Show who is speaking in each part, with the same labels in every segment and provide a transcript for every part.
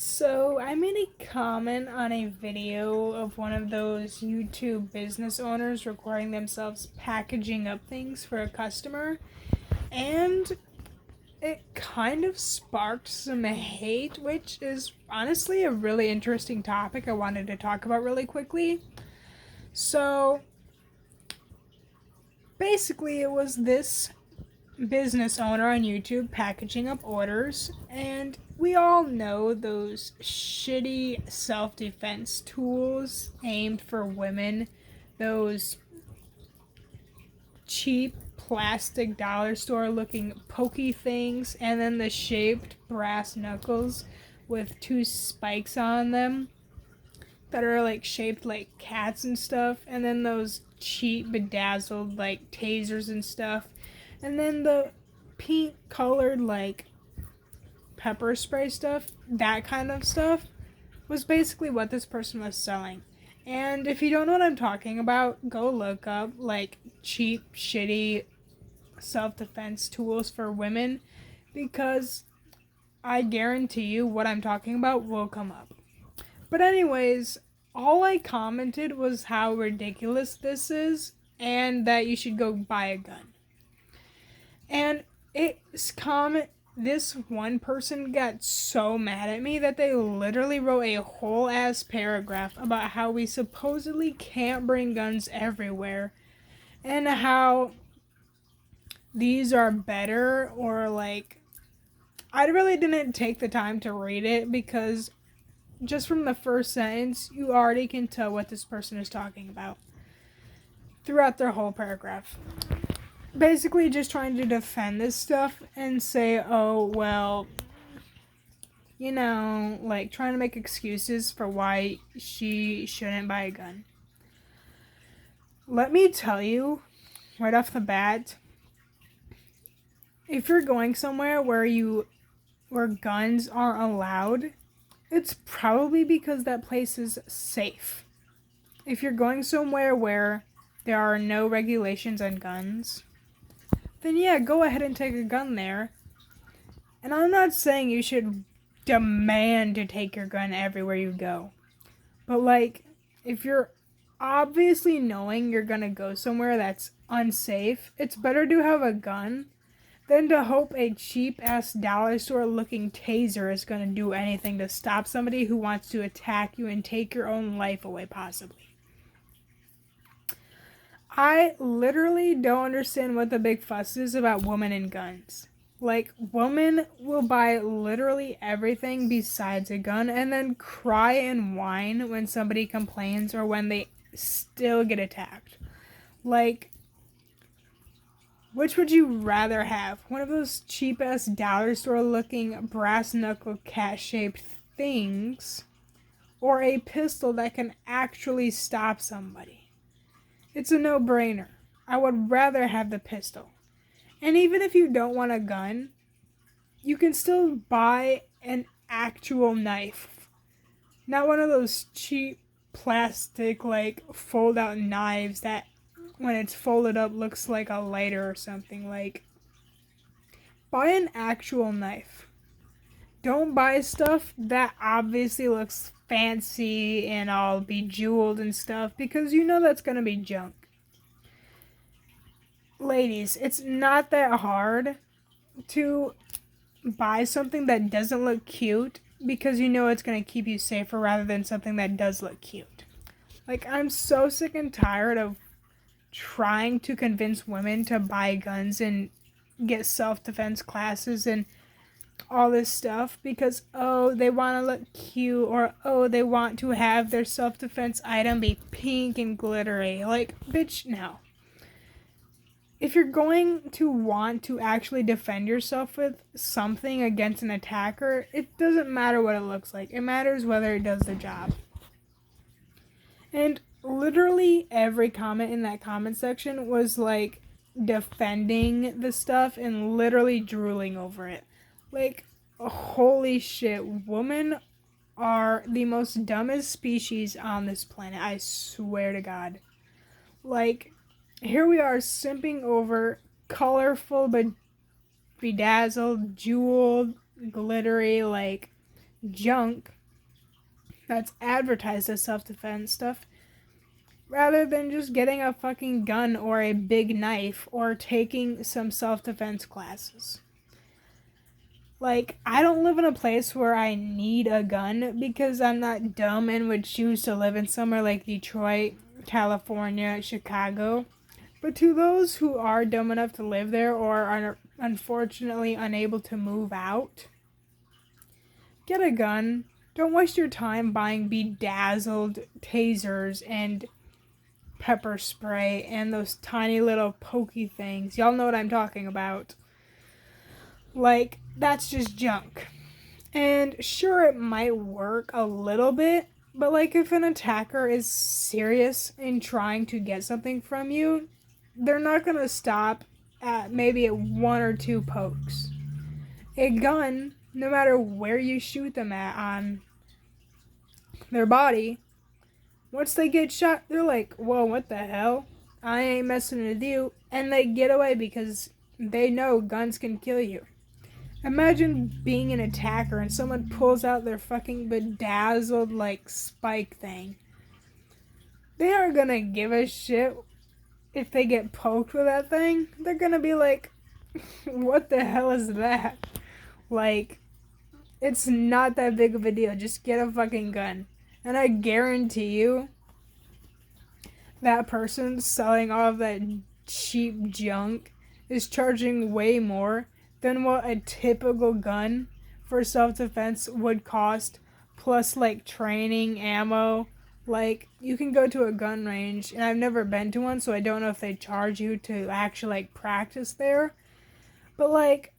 Speaker 1: So I made a comment on a video of one of those YouTube business owners recording themselves packaging up things for a customer, and it kind of sparked some hate, which is honestly a really interesting topic I wanted to talk about really quickly. So basically, it was this business owner on YouTube packaging up orders, and we all know those shitty self defense tools aimed for women, those cheap plastic dollar store looking pokey things, and then the shaped brass knuckles with two spikes on them that are like shaped like cats and stuff, and then those cheap bedazzled like tasers and stuff, and then the pink colored like pepper spray stuff, that kind of stuff was basically what this person was selling. And if you don't know what I'm talking about, go look up like cheap shitty self-defense tools for women, because I guarantee you what I'm talking about will come up. But anyways, all I commented was how ridiculous this is and that you should go buy a gun. And this one person got so mad at me that they literally wrote a whole ass paragraph about how we supposedly can't bring guns everywhere and how these are better, or like, I really didn't take the time to read it because just from the first sentence, you already can tell what this person is talking about throughout their whole paragraph. Basically, just trying to defend this stuff and say, oh, well, like trying to make excuses for why she shouldn't buy a gun. Let me tell you, right off the bat, if you're going somewhere where guns aren't allowed, it's probably because that place is safe. If you're going somewhere where there are no regulations on guns, then yeah, go ahead and take a gun there. And I'm not saying you should demand to take your gun everywhere you go. But like, if you're obviously knowing you're gonna go somewhere that's unsafe, it's better to have a gun than to hope a cheap-ass dollar store looking taser is gonna do anything to stop somebody who wants to attack you and take your own life away, possibly. I literally don't understand what the big fuss is about women and guns. Like, women will buy literally everything besides a gun and then cry and whine when somebody complains or when they still get attacked. Like, which would you rather have? One of those cheap-ass dollar store looking brass knuckle cat-shaped things, or a pistol that can actually stop somebody? It's a no-brainer. I would rather have the pistol. And even if you don't want a gun, you can still buy an actual knife. Not one of those cheap plastic, like, fold-out knives that, when it's folded up, looks like a lighter or something. Like, buy an actual knife. Don't buy stuff that obviously looks fancy and all bejeweled and stuff, because you know that's gonna be junk. Ladies, it's not that hard to buy something that doesn't look cute because you know it's going to keep you safer rather than something that does look cute. Like, I'm so sick and tired of trying to convince women to buy guns and get self-defense classes and all this stuff because, oh, they want to look cute, or, oh, they want to have their self-defense item be pink and glittery. Like, bitch, no. If you're going to want to actually defend yourself with something against an attacker, it doesn't matter what it looks like. It matters whether it does the job. And literally every comment in that comment section was like defending the stuff and literally drooling over it. Like, holy shit, women are the most dumbest species on this planet. I swear to God. Like, here we are simping over colorful but bedazzled, jeweled, glittery, like, junk that's advertised as self-defense stuff rather than just getting a fucking gun or a big knife or taking some self-defense classes. Like, I don't live in a place where I need a gun because I'm not dumb and would choose to live in somewhere like Detroit, California, Chicago. But to those who are dumb enough to live there or are unfortunately unable to move out, get a gun. Don't waste your time buying bedazzled tasers and pepper spray and those tiny little pokey things. Y'all know what I'm talking about. Like, that's just junk. And sure, it might work a little bit, but like if an attacker is serious in trying to get something from you, they're not gonna stop at maybe at one or two pokes. A gun, no matter where you shoot them at on their body, once they get shot, they're like, whoa, what the hell? I ain't messing with you. And they get away because they know guns can kill you. Imagine being an attacker and someone pulls out their fucking bedazzled, like, spike thing. They aren't gonna give a shit if they get poked with that thing. They're gonna be like, what the hell is that? Like, it's not that big of a deal. Just get a fucking gun. And I guarantee you, that person selling all of that cheap junk is charging way more than what a typical gun for self-defense would cost, plus like training, ammo. Like, you can go to a gun range, and I've never been to one, so I don't know if they charge you to actually like practice there. But like,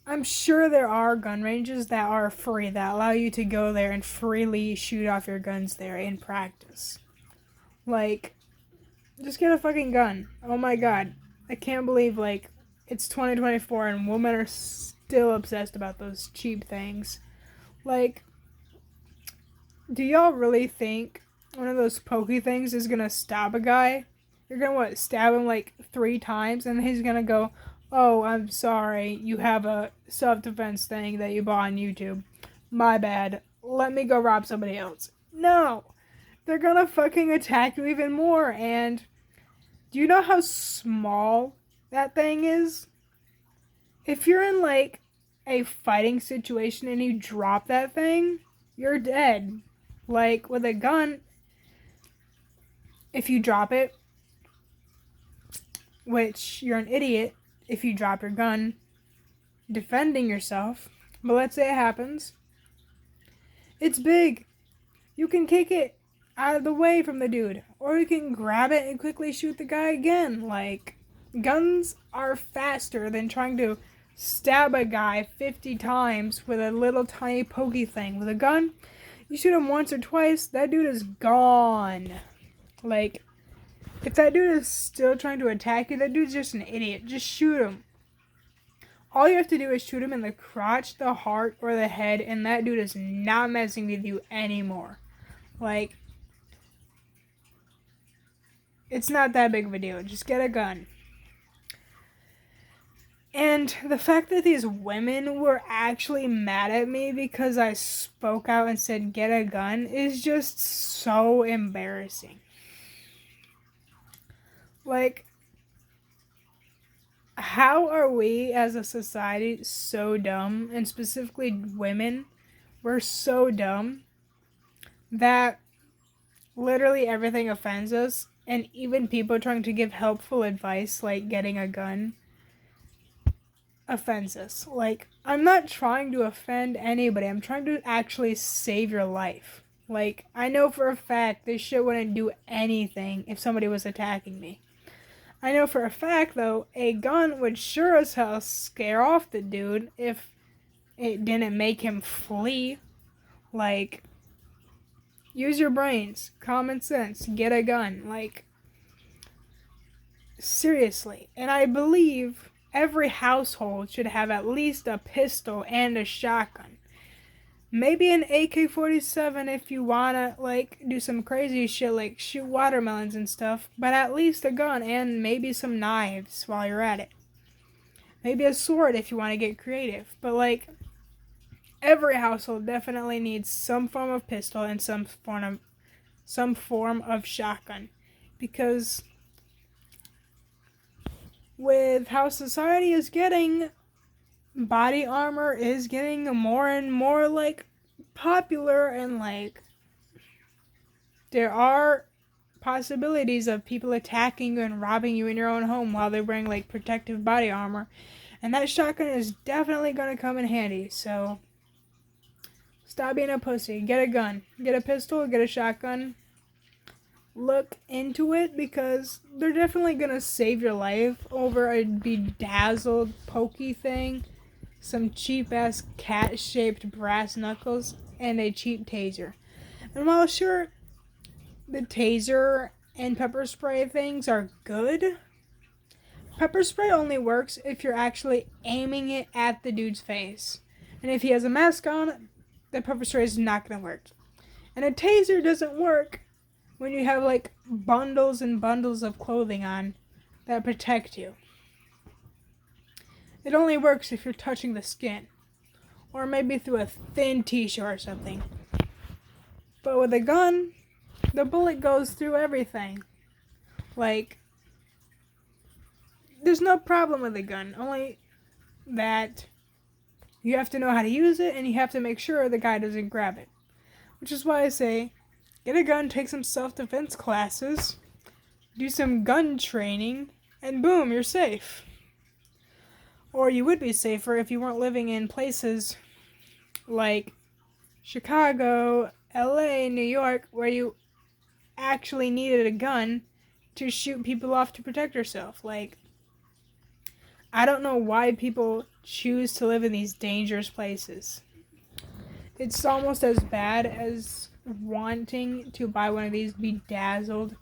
Speaker 1: I'm sure there are gun ranges that are free that allow you to go there and freely shoot off your guns there in practice. Like, just get a fucking gun. Oh my god. I can't believe, like, it's 2024 and women are still obsessed about those cheap things. Like, do y'all really think one of those pokey things is gonna stop a guy? You're gonna, stab him like 3 times and he's gonna go, oh, I'm sorry, you have a self-defense thing that you bought on YouTube. My bad. Let me go rob somebody else. No! They're gonna fucking attack you even more, and do you know how small that thing is? If you're in, like, a fighting situation and you drop that thing, you're dead. Like, with a gun, if you drop it, which you're an idiot if you drop your gun defending yourself, but let's say it happens, it's big. You can kick it out of the way from the dude, or you can grab it and quickly shoot the guy again. Like, guns are faster than trying to stab a guy 50 times with a little tiny pokey thing. With a gun, you shoot him once or twice, that dude is gone. Like, if that dude is still trying to attack you, that dude's just an idiot. Just shoot him. All you have to do is shoot him in the crotch, the heart, or the head, and that dude is not messing with you anymore. Like, it's not that big of a deal. Just get a gun. And the fact that these women were actually mad at me because I spoke out and said get a gun is just so embarrassing. Like, how are we as a society so dumb, and specifically women, we're so dumb that literally everything offends us, and even people trying to give helpful advice like getting a gun offends us. Like, I'm not trying to offend anybody, I'm trying to actually save your life. Like, I know for a fact this shit wouldn't do anything if somebody was attacking me. I know for a fact, though, a gun would sure as hell scare off the dude if it didn't make him flee. Like, use your brains, common sense, get a gun. Like, seriously. And I believe every household should have at least a pistol and a shotgun. Maybe an AK-47 if you wanna, like, do some crazy shit like shoot watermelons and stuff, but at least a gun and maybe some knives while you're at it. Maybe a sword if you want to get creative, but like, every household definitely needs some form of pistol and some form of shotgun, because with how society is getting, body armor is getting more and more like popular, and like there are possibilities of people attacking you and robbing you in your own home while they're wearing like protective body armor, and that shotgun is definitely going to come in handy. So stop being a pussy. Get a gun, get a pistol, get a shotgun. Look into it, because they're definitely going to save your life over a bedazzled pokey thing, some cheap ass cat shaped brass knuckles, and a cheap taser. And while sure, the taser and pepper spray things are good, pepper spray only works if you're actually aiming it at the dude's face. And if he has a mask on, the pepper spray is not going to work. And a taser doesn't work when you have like bundles and bundles of clothing on that protect you. It only works if you're touching the skin, or maybe through a thin t-shirt or something. But with a gun, the bullet goes through everything. Like, there's no problem with a gun, only that you have to know how to use it, and you have to make sure the guy doesn't grab it. Which is why I say, get a gun, take some self-defense classes, do some gun training, and boom, you're safe. Or you would be safer if you weren't living in places like Chicago, LA, New York, where you actually needed a gun to shoot people off to protect yourself. Like, I don't know why people choose to live in these dangerous places. It's almost as bad as wanting to buy one of these bedazzled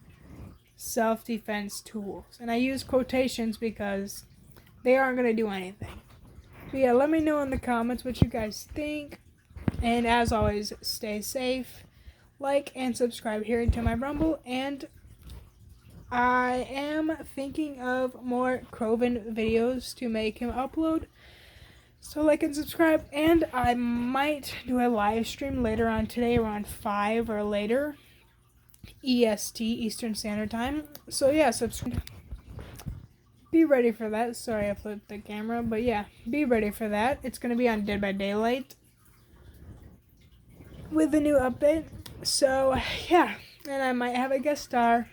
Speaker 1: self-defense tools. And I use quotations because they aren't going to do anything. But yeah, let me know in the comments what you guys think. And as always, stay safe. Like and subscribe here to my Rumble. And I am thinking of more Kroven videos to make him upload. So like and subscribe. And I might do a live stream later on today around 5 or later. EST, Eastern Standard Time. So yeah, subscribe. Be ready for that. Sorry I flipped the camera, but yeah, be ready for that. It's going to be on Dead by Daylight with the new update. So yeah, and I might have a guest star.